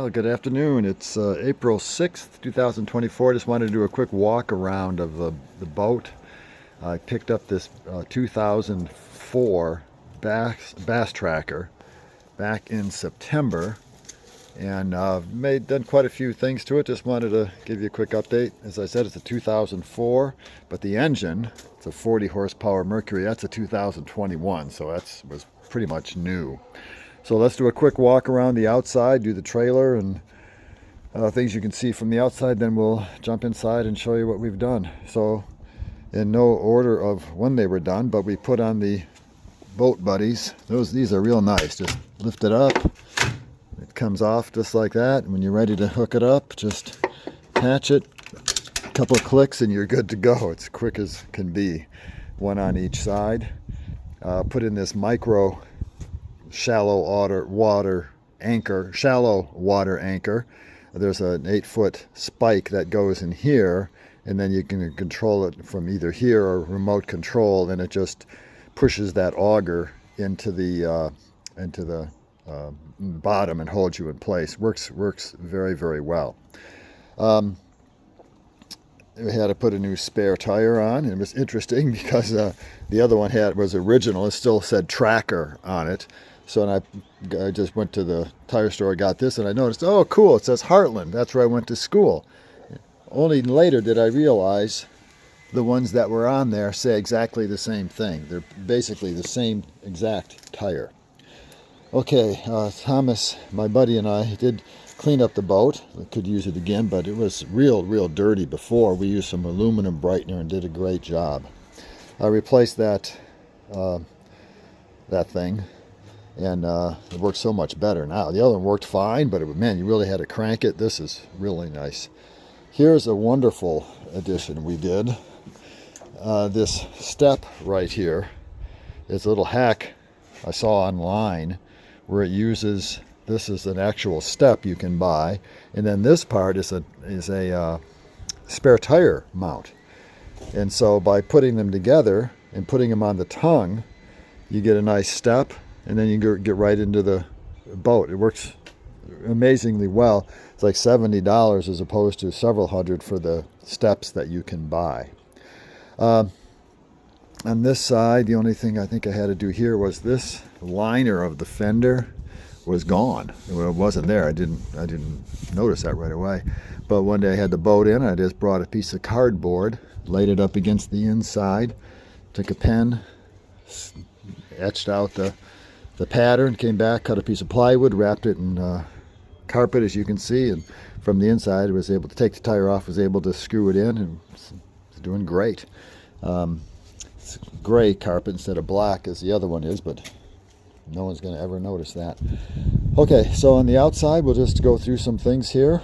Well, good afternoon. It's April 6th, 2024. Just wanted to do a quick walk around of the boat. I picked up this 2004 Basstracker back in September and done quite a few things to it. Just wanted to give you a quick update. As I said, it's a 2004, but the engine, it's a 40 horsepower Mercury. That's a 2021, so was pretty much new. So let's do a quick walk around the outside, do the trailer and things you can see from the outside, then we'll jump inside and show you what we've done. So in no order of when they were done, but we put on the boat buddies. These are real nice. Just lift it up. It comes off just like that. And when you're ready to hook it up, just attach it. A couple of clicks and you're good to go. It's quick as can be. One on each side. Put in this micro shallow water anchor. There's an 8-foot spike that goes in here, and then you can control it from either here or remote control, and it just pushes that auger into the bottom and holds you in place. Works very, very well. We had to put a new spare tire on. It was interesting because the other one was original. It still said Tracker on it. So I just went to the tire store, got this, and I noticed, oh, cool, it says Heartland. That's where I went to school. Only later did I realize the ones that were on there say exactly the same thing. They're basically the same exact tire. Okay, Thomas, my buddy, and I did clean up the boat. I could use it again, but it was real dirty before. We used some aluminum brightener and did a great job. I replaced that thing. And it works so much better now. The other one worked fine, but man, you really had to crank it. This is really nice. Here's a wonderful addition we did. This step right here is a little hack I saw online where it uses, this is an actual step you can buy, and then this part is a spare tire mount. And so by putting them together and putting them on the tongue, you get a nice step, and then you get right into the boat. It works amazingly well. It's like $70 as opposed to several hundred for the steps that you can buy. On this side, the only thing I think I had to do here was this liner of the fender was gone. It wasn't there. I didn't notice that right away. But one day I had the boat in. I just brought a piece of cardboard, laid it up against the inside, took a pen, etched out the pattern, came back, cut a piece of plywood, wrapped it in carpet, as you can see, and from the inside I was able to take the tire off, was able to screw it in, and it's doing great. It's gray carpet instead of black as the other one is, but no one's going to ever notice that. Okay, so on the outside we'll just go through some things here.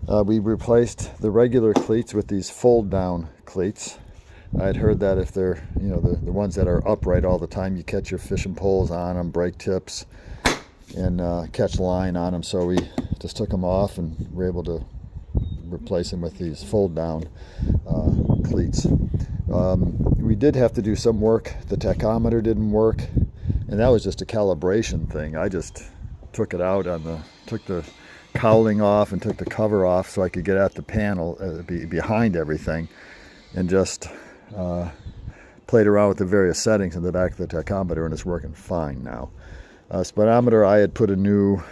We replaced the regular cleats with these fold down cleats. I'd heard that if they're, the ones that are upright all the time, you catch your fishing poles on them, brake tips, and catch line on them. So we just took them off and were able to replace them with these fold-down cleats. We did have to do some work. The tachometer didn't work, and that was just a calibration thing. I just took it out took the cowling off and took the cover off so I could get at the panel behind everything, and just played around with the various settings in the back of the tachometer, and it's working fine now. Speedometer, I had put a new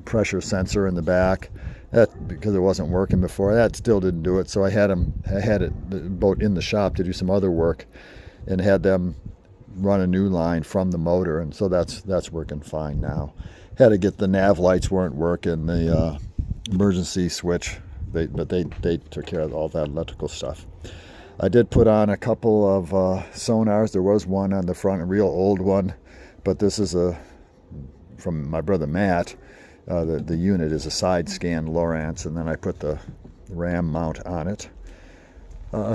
pressure sensor in the back. That, because it wasn't working before, that still didn't do it. So I had the boat in the shop to do some other work, and had them run a new line from the motor, and so that's working fine now. Had to get the nav lights weren't working, the emergency switch, but they took care of all that electrical stuff. I did put on a couple of sonars. There was one on the front, a real old one, but this is from my brother Matt. The unit is a side scan Lowrance, and then I put the RAM mount on it.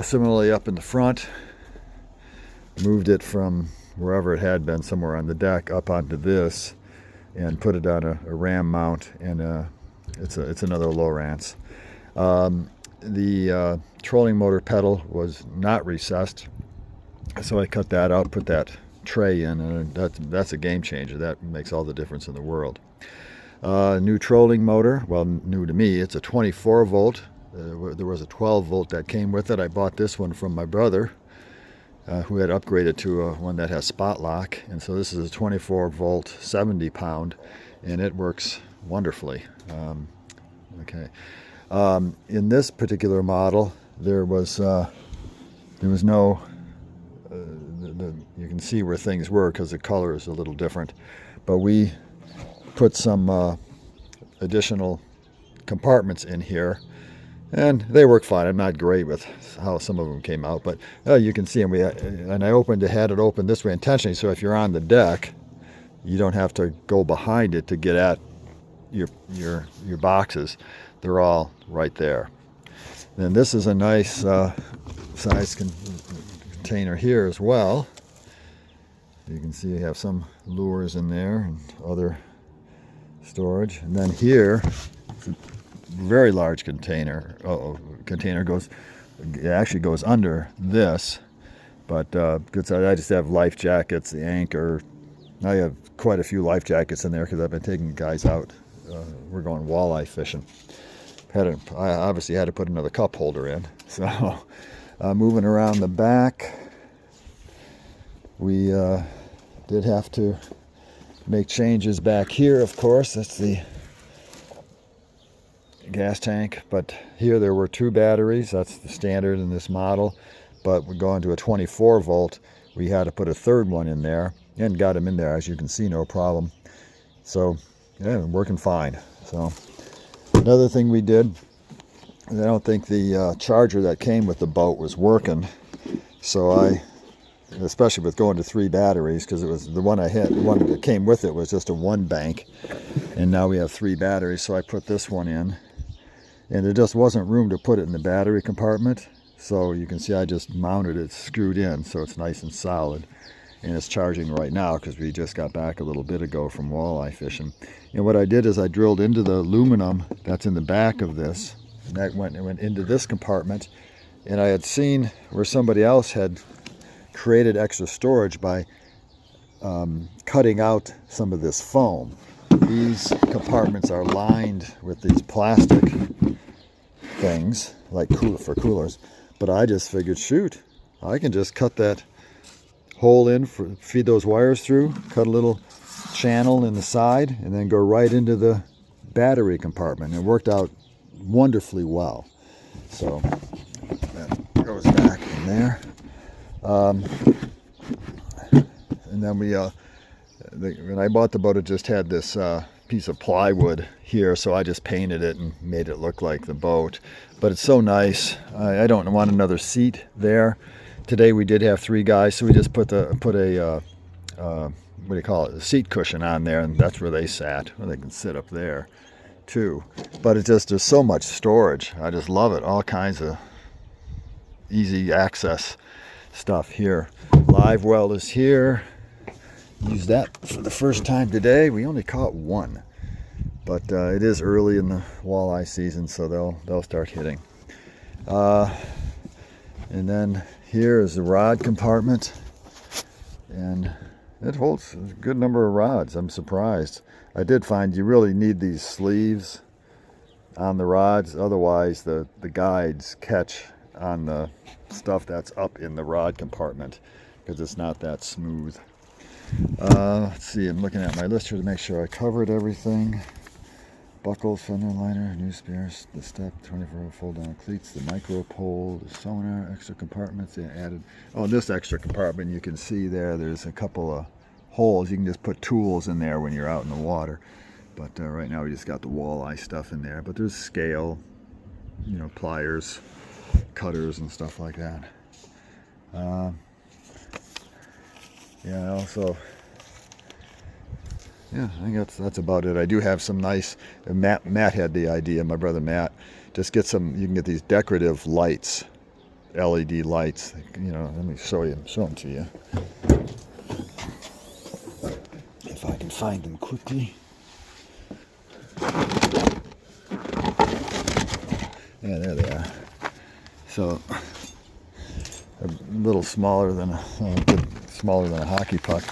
Similarly, up in the front, moved it from wherever it had been, somewhere on the deck, up onto this, and put it on a RAM mount, and it's another Lowrance. The trolling motor pedal was not recessed, so I cut that out, put that tray in, and that's a game changer. That makes all the difference in the world. New trolling motor. Well, new to me. It's a 24 volt. There was a 12 volt that came with it. I bought this one from my brother, who had upgraded to one that has spot lock. And so this is a 24 volt, 70 pound, and it works wonderfully. Okay. In this particular model, there was no, you can see where things were because the color is a little different. But we put some additional compartments in here, and they work fine. I'm not great with how some of them came out, but you can see them. And I had it open this way intentionally, so if you're on the deck, you don't have to go behind it to get at your boxes. They're all right there. And this is a nice size container here as well. You can see you have some lures in there and other storage. And then here, it's a very large container. It actually goes under this, but good size. I just have life jackets, the anchor. I have quite a few life jackets in there because I've been taking guys out. We're going walleye fishing. I obviously had to put another cup holder in. So moving around the back, we did have to make changes back here, of course. That's the gas tank. But here there were 2 batteries. That's the standard in this model. But we're going to a 24 volt. We had to put a 3rd one in there and got them in there, as you can see, no problem. So yeah, working fine. So another thing we did, I don't think the charger that came with the boat was working. So especially with going to 3 batteries, because it was the one that came with it was just a 1 bank, and now we have 3 batteries. So I put this one in, and there just wasn't room to put it in the battery compartment. So you can see I just mounted it, screwed in, so it's nice and solid. And it's charging right now because we just got back a little bit ago from walleye fishing. And what I did is I drilled into the aluminum that's in the back of this, and that went into this compartment. And I had seen where somebody else had created extra storage by cutting out some of this foam. These compartments are lined with these plastic things, like for coolers. But I just figured, shoot, I can just cut that hole in, feed those wires through, cut a little channel in the side, and then go right into the battery compartment. It worked out wonderfully well. So that goes back in there. And then when I bought the boat, it just had this piece of plywood here, so I just painted it and made it look like the boat. But it's so nice. I don't want another seat there. Today we did have 3 guys, so we just put a what do you call it, a seat cushion on there, and that's where they sat. Well, they can sit up there too. But there's so much storage. I just love it. All kinds of easy access stuff here. Live well is here. Used that for the first time today. We only caught 1, but it is early in the walleye season, so they'll start hitting. And then here is the rod compartment, and it holds a good number of rods. I'm surprised. I did find you really need these sleeves on the rods, otherwise the guides catch on the stuff that's up in the rod compartment because it's not that smooth. Let's see, I'm looking at my list here to make sure I covered everything. Buckles, fender liner, new spares, the step, 24 fold down cleats, the micro pole, the sonar, extra compartments they added. Oh, this extra compartment, you can see there's a couple of holes. You can just put tools in there when you're out in the water. But right now we just got the walleye stuff in there. But there's scale, pliers, cutters and stuff like that. I think that's about it. I do have some nice, Matt had the idea, my brother Matt, just you can get these decorative lights, LED lights, let me show them to you. If I can find them quickly. Yeah, there they are. So, a little smaller than a hockey puck,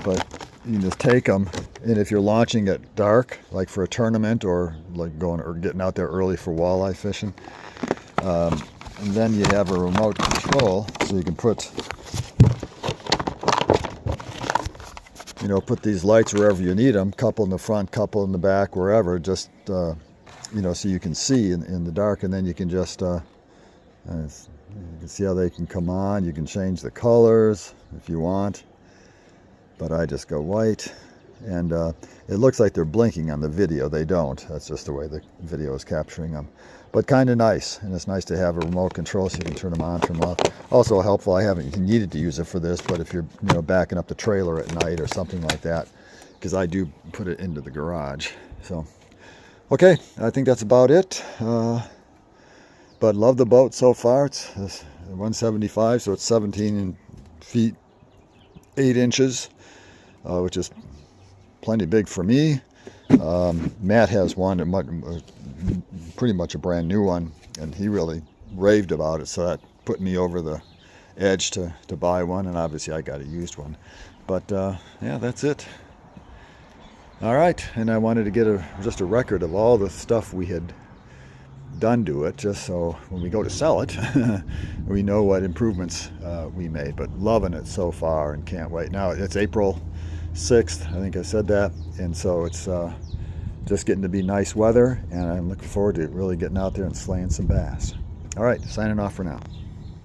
but you can just take them, and if you're launching at dark, like for a tournament or like going or getting out there early for walleye fishing, and then you have a remote control, so you can put, you know, put these lights wherever you need them, couple in the front, couple in the back, wherever, just you know, so you can see in the dark, and then you can just you can see how they can come on. You can change the colors if you want, but I just go white, and it looks like they're blinking on the video. They don't. That's just the way the video is capturing them. But kind of nice, and it's nice to have a remote control so you can turn them on, turn them off. Also helpful, I haven't needed to use it for this, but if you're, you know, backing up the trailer at night or something like that, because I do put it into the garage. So, okay, I think that's about it. But love the boat so far. It's 175, so it's 17 feet 8 inches, which is plenty big for me. Matt has one, pretty much a brand new one, and he really raved about it, so that put me over the edge to buy one, and obviously I got a used one. But yeah, that's it. All right, and I wanted to get just a record of all the stuff we had done to it, just so when we go to sell it, we know what improvements we made. But loving it so far and can't wait. Now it's April 6th, I think I said that, and so it's just getting to be nice weather, and I'm looking forward to really getting out there and slaying some bass. All right, signing off for now.